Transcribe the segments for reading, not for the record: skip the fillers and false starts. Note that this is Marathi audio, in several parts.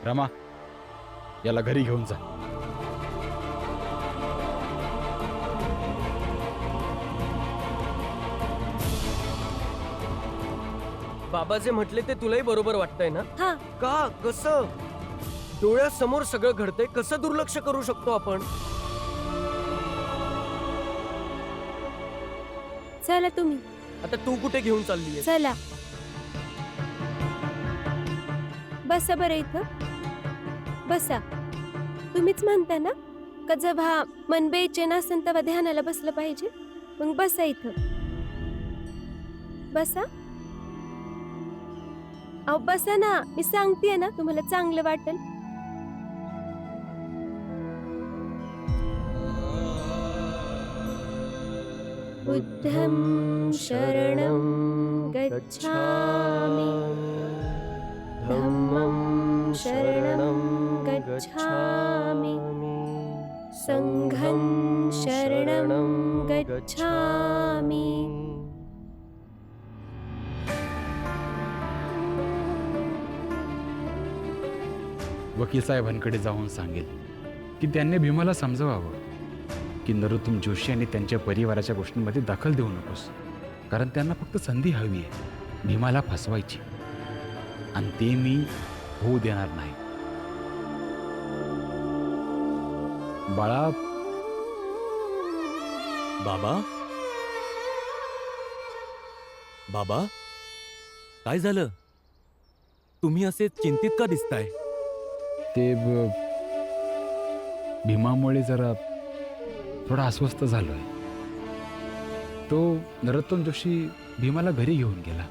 रमा, याला घरी घेऊन जा. बाबा जे म्हटले ते तुलाही बरोबर वाटतंय ना? हा. का कसं डोळ्यासमोर सगळं घडतंय, कसं दुर्लक्ष करू शकतो आपण? चला तुम्ही. आता तू कुठे घेऊन चाललीये? चला बसा बरं इथं. बसा. तुम्हीच म्हणता ना का जेव्हा मन बेचैन असेल तेव्हा ध्यानाला बसलं पाहिजे. मग बसा इथं. बसा. अहो बसा ना, मी सांगतेय ना, तुम्हाला चांगलं वाटेल. बुद्धं शरणं गच्छामि, धम्मं शरणं गच्छामि, संघं शरणं गच्छामि. वकील साहेबांकडे जाऊन सांगेल की त्यांनी भीमाला समजवावं की नरोत्तम जोशी आणि त्यांच्या परिवाराच्या गोष्टींमध्ये दखल देऊ नकोस, कारण त्यांना फक्त संधी हवी आहे भीमाला फसवायची, आणि ते मी होऊ देणार नाही. बाळा. बाबा, बाबा, काय झालं? तुम्ही असे चिंतित का दिसताय? ते भीमामुळे जरा थोडा अस्वस्थ झालोय. तो नरोत्तम जोशी भीमाला घरी घेऊन गेला.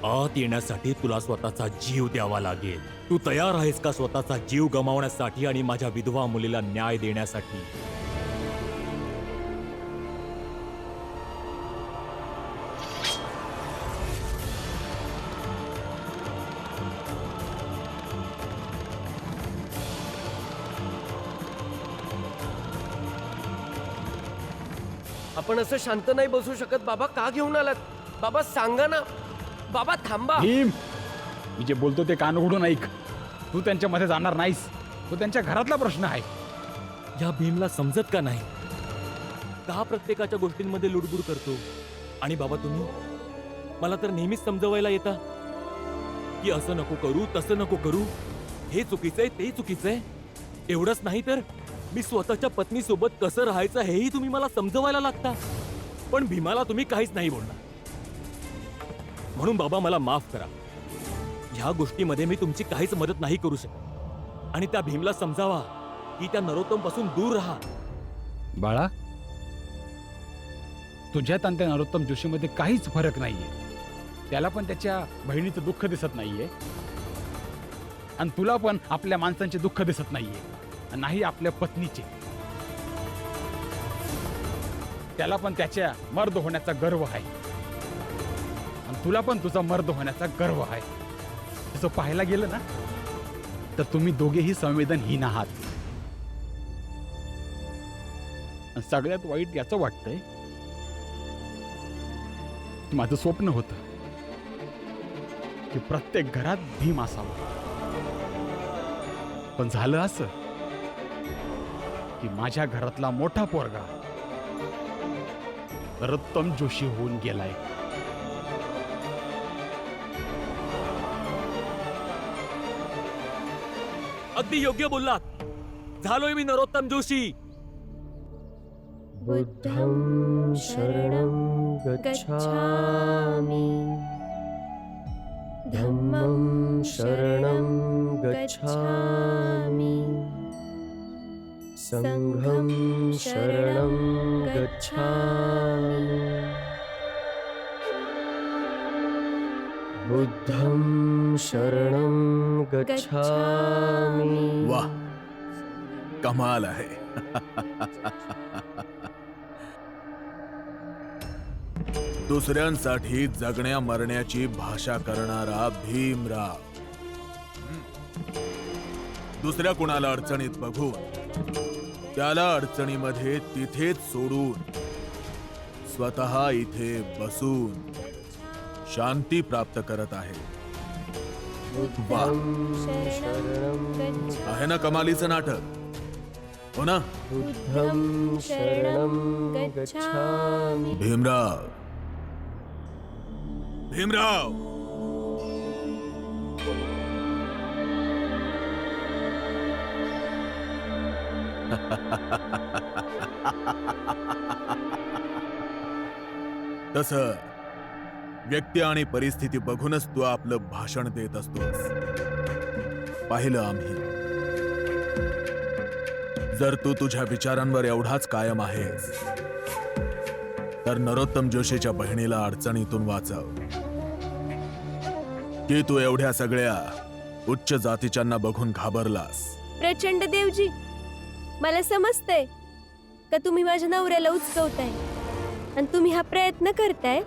आत येण्यासाठी तुला स्वतःचा जीव द्यावा लागेल. तू तयार आहेस का स्वतःचा जीव गमावण्यासाठी आणि माझ्या विधवा मुलीला न्याय देण्यासाठी? आपण असं शांत नाही बसू शकत बाबा. का घेऊन आलात बाबा? सांगा ना बाबा. थांबा. भीम, मी जे बोलतो ते कान उघडून ऐक. तू त्यांच्यामध्ये जाणार नाहीस. तो त्यांच्या घरातला प्रश्न आहे. या भीमला समजत का नाही? का प्रत्येकाच्या गोष्टींमध्ये लुडबुड करतो? आणि बाबा, तुम्ही मला तर नेहमीच समजवायला येता की असं नको करू, तसं नको करू, हे चुकीचंय, ते चुकीचंय. एवढंच नाही तर मी स्वतःच्या पत्नीसोबत कसं राहायचं हेही तुम्ही मला समजवायला लागता. पण भीमाला तुम्ही काहीच नाही बोलणार. म्हणून बाबा, मला माफ करा. ह्या गोष्टीमध्ये मी तुमची काहीच मदत नाही करू शकत. आणि त्या भीमला समजावा की त्या नरोत्तम पासून दूर राहा. बाळा, तुझ्यात आणि त्या नरोत्तम जोशीमध्ये काहीच फरक नाहीये. त्याला पण त्याच्या बहिणीचं दुःख दिसत नाहीये, आणि तुला पण आपल्या माणसांचे दुःख दिसत नाहीये, नाही आपल्या पत्नीचे. त्याला पण त्याच्या मर्द होण्याचा गर्व आहे, आणि तुला पण तुझा मर्द होण्याचा गर्व आहे. तसं पाहायला गेलं ना तर तुम्ही दोघेही संवेदनहीन आहात. आणि सगळ्यात वाईट याचं वाटतंय की माझं स्वप्न होतं की प्रत्येक घरात भीम असावं, पण झालं असं की माझ्या घरातला मोठा पोरगा नरोत्तम जोशी होऊन गेलाय. अगदी योग्य बोललात. झालोय मी नरोत्तम जोशी. बुद्धं शरणं गच्छामि, धम्मं शरणं गच्छामि, संघं शरणं गच्छामि, बुद्धं शरणं गच्छामि. वाह, कमाल आहे. दुसऱ्यांसाठी जगण्या मरण्याची भाषा करणारा भीमराव. दुसऱ्या कुणाला अडचणीत बघून त्याला अडचणीमध्ये तिथेच सोडून स्वतः इथे बसून शांती प्राप्त करत आहे. वा. शरणं गच्छ आहे ना कमालीचं नाटक? हो ना? बुद्धं शरणं गच्छामि. भीमराव, भीमराव, तस व्यक्ती आणि परिस्थिती बघूनच तू आपलं भाषण देत असतोस. पाहिलं आम्ही. जर तू तुझ्या विचारांवर एवढाच कायम आहेस तर नरोत्तम जोशीच्या बहिणीला अडचणीतून वाचव. की तू एवढ्या सगळ्या उच्च जातीच्यांना बघून घाबरलास. प्रचंड देवजी, मला समजतंय का तुम्ही माझ्या नवऱ्याला उचकवताय आणि तुम्ही हा प्रयत्न करताय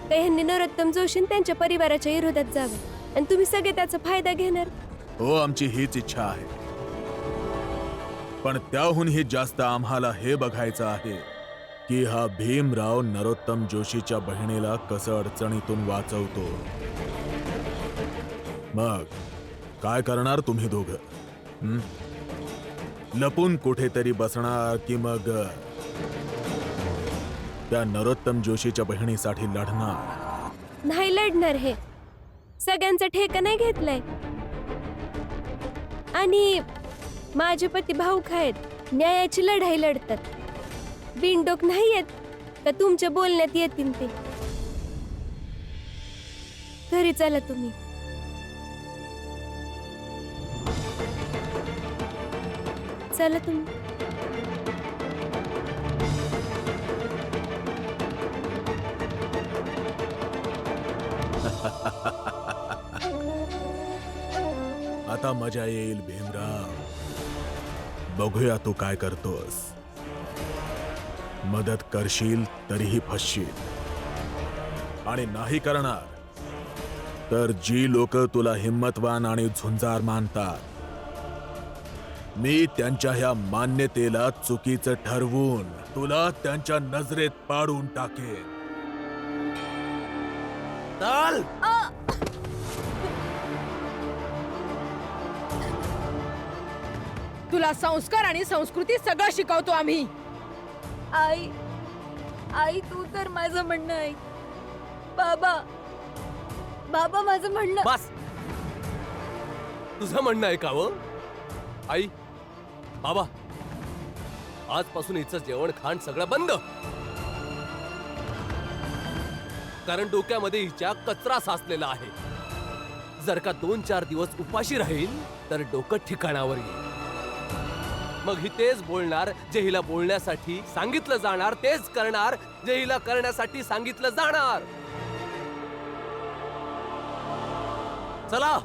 का ह्यांनी नरोत्तम जोशी आणि त्यांच्या परिवाराच्या विरोधात जावं आणि तुम्ही सगळे त्याचा फायदा घेणार. हो, आमची हीच इच्छा आहे. पण त्याहूनही जास्त आम्हाला हे बघायचं आहे की हा भीमराव नरोत्तम जोशीच्या बहिणीला कसं अडचणीतून वाचवतो. मग काय करणार तुम्ही दोघं? हं? लपून कुठेतरी बसणार की मग त्या नरोत्तम जोशीच्या बहिणीसाठी लढणार? नाही लढणार. हे सगळ्यांचा ठेका नाही घेतलाय. आणि माझे पती भाऊक आहेत, न्यायाची लढाई लढतात. बिनडोक नाही येत का तुमच्या बोलण्यात येतील ते. घरी चला तुम्ही. चला तुम्ही. आता मजा येईल भीमराव. बघूया तू काय करतोस. मदत करशील तरीही फसशील आणि नाही करणार तर जी लोक तुला हिम्मतवान आणि झुंजार मानतात मी त्यांच्या ह्या मान्यतेला चुकीचं ठरवून तुला त्यांच्या नजरेत पाडून टाकेन. चाल. तुला संस्कार आणि संस्कृती सगळं शिकवतो आम्ही. आई आई तू तर माझं म्हणणं ऐक. बाबा बाबा माझं म्हणणं. बस. तुझं म्हणणं आहे का व आई? बाबा, आजपासून हिचं जेवण खाण सगळं बंद. कारण डोक्यामध्ये हिच्या कचरा साचलेला आहे. जर का 2-4 दिवस उपाशी राहील तर डोकं ठिकाणावर येईल. मग ही तेच बोलणार जे हिला बोलण्यासाठी सांगितलं जाणार, तेच करणार जे हिला करण्यासाठी सांगितलं जाणार. चला.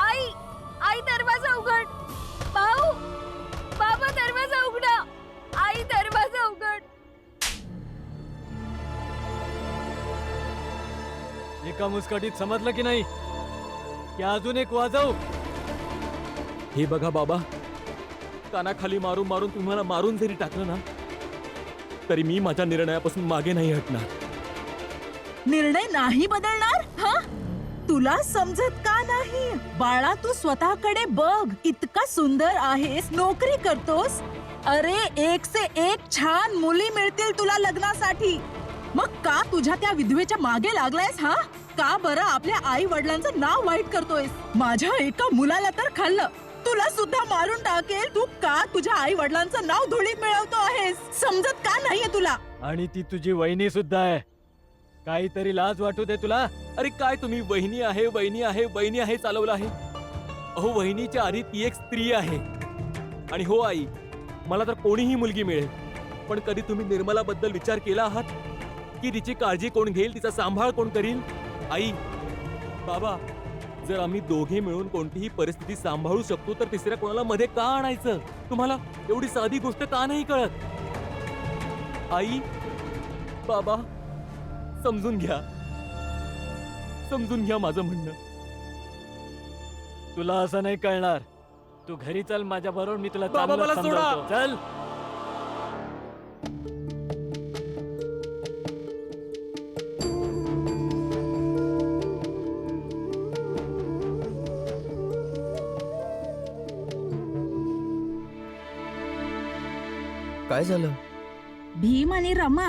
आई आई दरवाजा उघड. भाऊ बाबा दरवाजा उघडा. आई दरवाजा उघड. एका मुस्काटीत समजलं की नाही की अजून एक वाजव. हे बघा बाबा, कानाखाली मारून मारून तुम्हाला मारून जरी टाकलं ना तरी मी माझ्या निर्णयापासून मागे नाही हटणार. निर्णय नाही बदलणार? हा, तुला समजत का नाही? बाळा, तू स्वतःकडे बघ. इतका सुंदर आहेस, नोकरी करतोस. अरे, 1 से 1 छान मुली मिळतील तुला लग्नासाठी. मग का तुझ्या त्या विधवेच्या मागे लागलायस? हा, का बरं आपल्या आई वडिलांचं नाव वाईट करतोयस? माझ्या एका मुलाला तर खाल्लं, तुला सुद्धा मारून टाकेल. तू का तुझ्या आई वडिलांचं नाव धुळीत मिळवतो आहेस? समजत का नाहीये तुला? आणि ती तुझी वहिनी सुद्धा आहे. काहीतरी लाज वाटू दे तुला. अरे काय तुम्ही वहिनी आहे वहिनी आहे वहिनी आहे चालवलं आहे. अहो, वहिनीच्या आधी ती एक स्त्री आहे. आणि हो आई, मला तर कोणीही मुलगी मिळेल, पण कधी तुम्ही निर्मलाबद्दल विचार केला आहात की तिची काळजी कोण घेईल, तिचा सांभाळ कोण करील? आई, बाबा, जर आम्ही दोघे मिळून कोणतीही परिस्थिती सांभाळू शकतो तर तिसऱ्या कोणाला मध्ये का आणायचं? तुम्हाला एवढी साधी गोष्ट का नाही कळत? आई, बाबा, समजून घ्या, समजून घ्या माझं म्हणणं. तुला असं नाही कळणार. तू घरी चल माझ्या बरोबर, मी तुला बाबा, चांगलं मला सोडा. समजावतो. चल. काय झालं? भीम आणि रमा,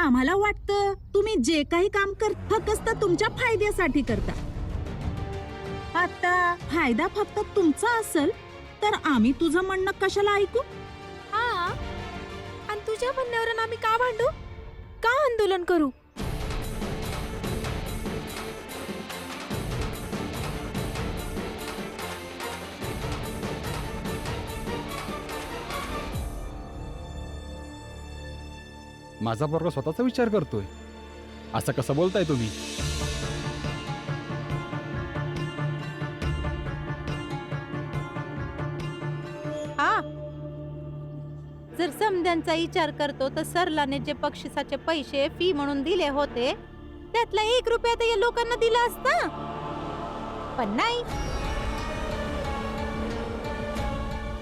आम्हाला वाटतं तुम्ही जे काही काम फक्त तुमच्या फायद्यासाठी करता. आता फायदा फक्त तुमचा असेल तर आम्ही तुझं म्हणणं कशाला ऐकू? हा, आणि तुझ्या म्हणण्यावरून आम्ही का भांडू, का आंदोलन करू? माझा पोरगा स्वतःचा विचार करतोय, असं कसं बोलताय तुम्ही? हा, जर समद्यांचा विचार करतो तर सरलाने जे बक्षिसाचे पैसे फी म्हणून दिले होते त्यातला 1 रुपया तर या लोकांना दिला असता, पण नाही.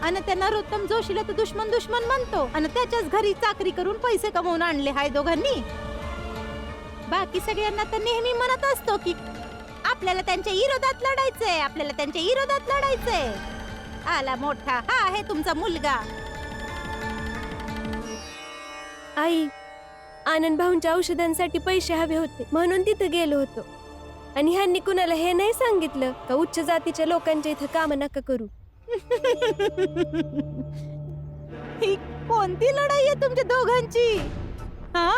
आणि त्या नरोत्तम जोशीला तर दुश्मन दुश्मन म्हणतो आणि त्याच्याच घरी चाकरी करून पैसे कमवून आणले हाय दोघांनी. बाकी सगळ्यांना तर नेहमी म्हणत असतो की आपल्याला त्यांच्या विरोधात लढायचंय, आपल्याला त्यांच्या विरोधात लढायचंय. आला मोठा, हा आहे तुमचा मुलगा. आई, आनंद भाऊंच्या औषधांसाठी पैसे हवे होते म्हणून तिथे गेलो होतो. आणि ह्यांनी कुणाला हे नाही सांगितलं का उच्च जातीच्या लोकांच्या इथं काम नका करू. ही कोणती लढाई आहे तुमच्या दोघांची? हा,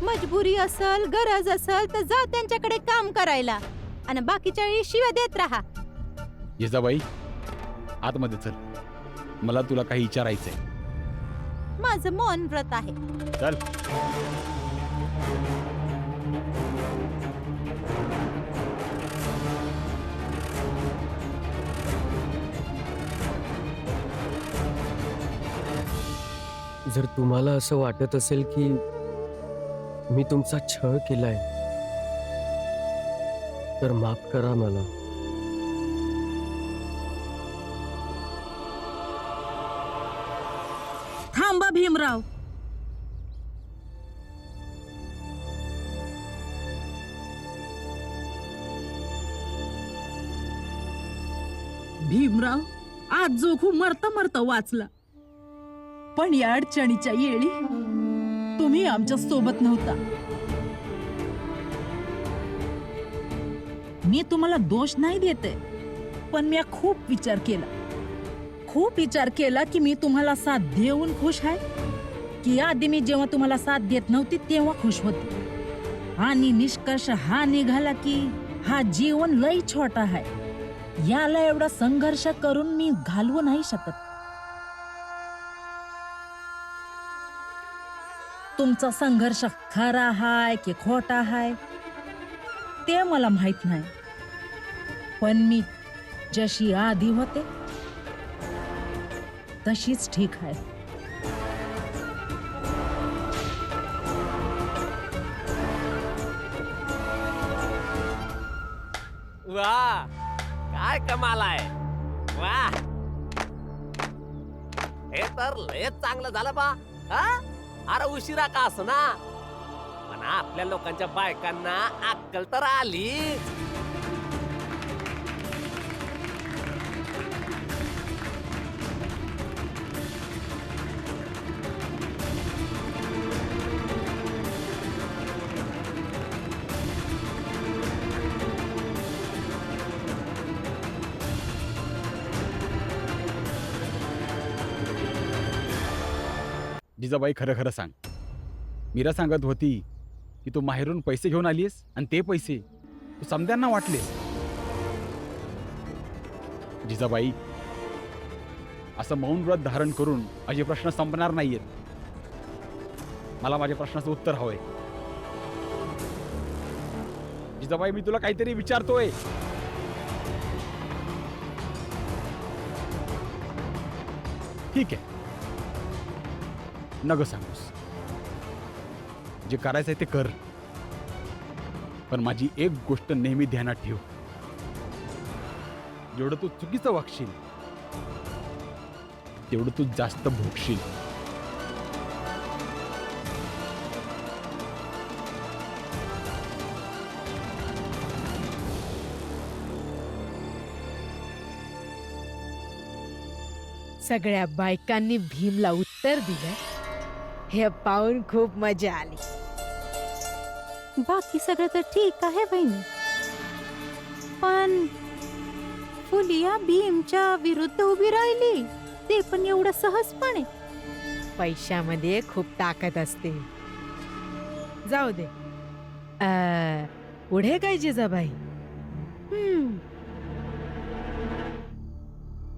मजबुरी असल, गरज असल तर जा त्यांच्याकडे काम करायला आणि बाकीच्या वेळी शिव्या देत राहा. जिजाबाई, आतमध्ये चल, मला तुला काही विचारायचंय. माझं मौन व्रत आहे. चल. जर तुम्हाला असं वाटत असेल की मी तुमचा छळ केलाय तर माफ करा मला. थांबा भीमराव, भीमराव, आज जोखू मरता मरता वाचला, पण या अडचणीच्या येळी तुम्ही आमच्या सोबत नव्हता. मी तुम्हाला दोष नाही देते, पण मी खूप विचार केला की मी तुम्हाला साथ देऊन खुश आहे की आधी मी जेव्हा तुम्हाला साथ देत नव्हती तेव्हा खुश होते. आणि निष्कर्ष हा निघाला की हा जीवन लई छोटा आहे, याला एवढा संघर्ष करून मी घालवू नाही शकत. तुमचा संघर्ष खरा हाय की खोटा हाय ते मला माहित नाही, पण मी जशी आधी होते तशीच ठीक आहे. वा, काय कमाल आहे. वा, हे तर लयच चांगलं झालं बा. हा, अरे उशिरा का असना, पण आपल्या लोकांच्या बायकांना अक्कल तर आलीच. जिजाबाई, खरं खरं सांग, मीरा सांगत होती की तू माहेरून पैसे घेऊन आलीस आणि ते पैसे तू समद्यांना वाटलेस. जिजाबाई, असं मौन व्रत धारण करून माझे प्रश्न संपणार नाहीयेत. मला माझ्या प्रश्नाचं उत्तर हवंय. जिजाबाई, मी तुला काहीतरी विचारतोय. ठीक आहे, नग सांगूस, जे करायचंय ते कर, पण माझी एक गोष्ट नेहमी ध्यानात ठेव. जेवढं तू चुकीचं वागशील तेवढं तू जास्त भोगशील. सगळ्या बायकांनी भीमला उत्तर दिलं हे पाहून खूप मजा आली. बाकी सगळं तर ठीक आहे बहिणी, पण फुलिया भीमच्या विरुद्ध उभी राहिली, ते पण एवढं सहजपणे. पैशामध्ये खूप ताकद असते. जाऊ दे. पुढे काय जिजाबाई?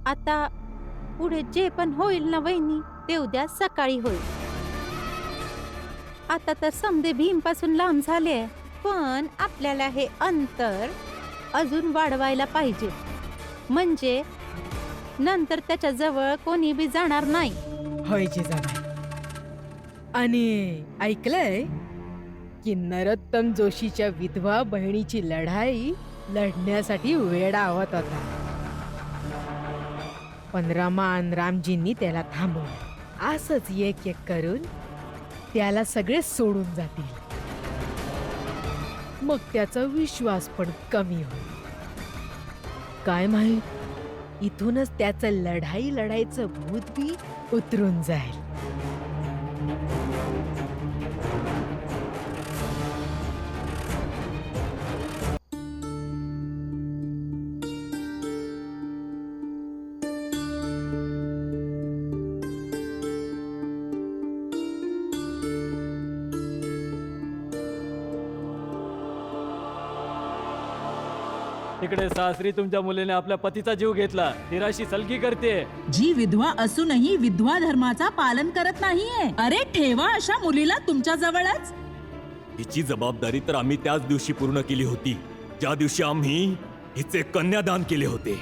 आता पुढे जे पण होईल ना वहिनी, ते उद्या सकाळी होईल. आता तर समदे भीम पासून लांब झाले, पण आपल्याला हे अंतर अजून वाढवायला पाहिजे, म्हणजे नंतर त्याच्या जवळ कोणी बी जाणार नाही. होय जिजाबाई. आणि ऐकलंय की नरोत्तम जोशीच्या विधवा बहिणीची लढाई लढण्यासाठी वेडा आवत होता, पण रमा आणि रामजींनी त्याला थांबवलं. असंच एक एक करून त्याला सगळे सोडून जातील, मग त्याचा विश्वास पण कमी होईल. काय माहित, इथूनच त्याचं लढाई लढायचं भूत बी उतरून जाईल. तिकडे सासरी तुमच्या मुलीने आपल्या पतीचा जीव घेतला, तिराशी सलगी करते. जी विधवा असूनही विधवा धर्माचा पालन करत नाहीये. अरे ठेवा अशा मुलीला तुमच्या जवळच. हिची जबाबदारी तर आम्ही त्याच दिवशी पूर्ण केली होती, ज्या दिवशी आम्ही हिचे कन्यादान केले होते.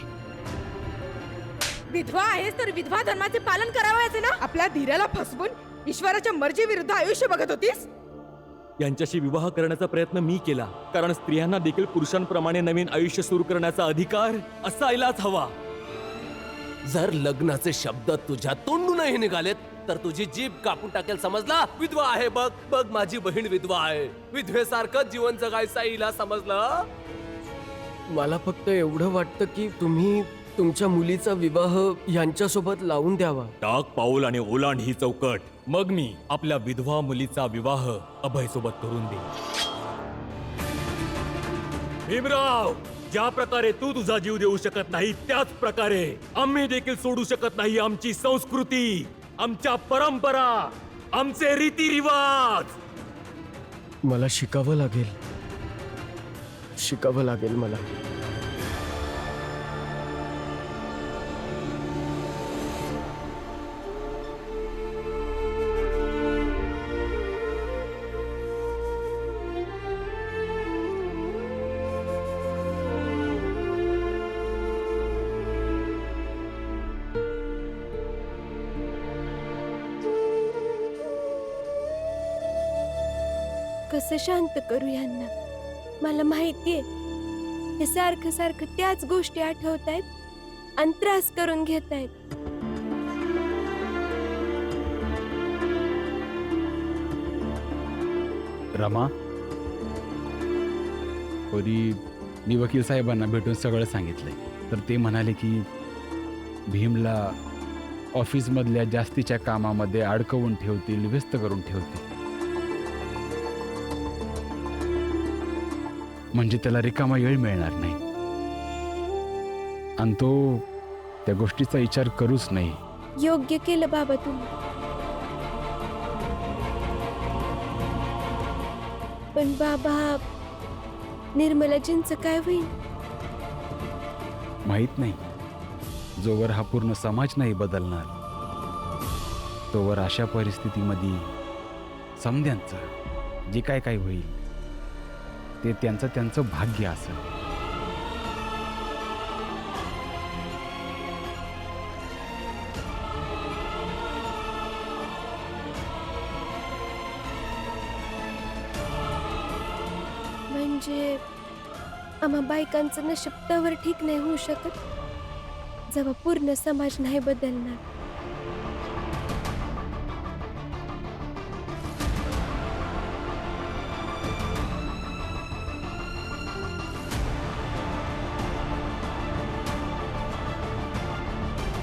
विधवा आहेस तर विधवा धर्माचे पालन करावयाचे ना. आपल्या धीराला फसवून ईश्वराच्या मर्जी विरुद्ध आयुष्य बघत होतीस. यांच्याशी विवाह करण्याचा प्रयत्न मी केला, कारण स्त्रियांना देखील पुरुषांप्रमाणे नवीन आयुष्य सुरू करण्याचा अधिकार असायलाच हवा. जर लग्नाचे शब्द तुझ्या तोंडूनही निघालेत तर तुझी जीभ कापून टाकेल, समजला? विधवा आहे बघ, बघ माझी बहीण विधवा आहे. विधवेसारखं जीवन जगायचं हिला, समजलं? मला फक्त एवढं वाटतं की तुम्ही तुमच्या मुलीचा विवाह यांच्यासोबत लावून द्यावा. टाक पाऊल आणि ओलांड ही चौकट, मग मी आपल्या विधवा मुलीचा विवाह अभय सोबत करून देईन. भीमराव, ज्या प्रकारे तू तुझा जीव देऊ शकत नाही, त्याच प्रकारे आम्ही देखील सोडू शकत नाही आमची संस्कृती, आमच्या परंपरा, आमचे रीतिरिवाज. मला शिकावं लागेल मला. कसं शांत करू यांना? मला माहितीये हे सारखं सारखं त्याच गोष्टी आठवतायत आणि त्रास करून घेतायत. रमा, परी मी वकील साहेबांना भेटून सगळं सांगितलंय, तर ते म्हणाले की भीमला ऑफिसमधल्या जास्तीच्या कामामध्ये अडकवून ठेवतील, व्यस्त करून ठेवतील, म्हणजे त्याला रिकामा वेळ मिळणार नाही आणि तो त्या गोष्टीचा विचार करूच नाही. योग्य केलं बाबा तुम्ही, पण बाबा निर्मलाजींचं काय होईल? माहित नाही. जोवर हा पूर्ण समाज नाही बदलणार तोवर अशा परिस्थितीमध्ये समध्यांचं जे काय काय होईल ते त्यांचं भाग्य असेल. म्हणजे आम्हा बायकांचं नशीब तवर ठीक नाही होऊ शकत. जेव्हा पूर्ण समाज नाही बदलणार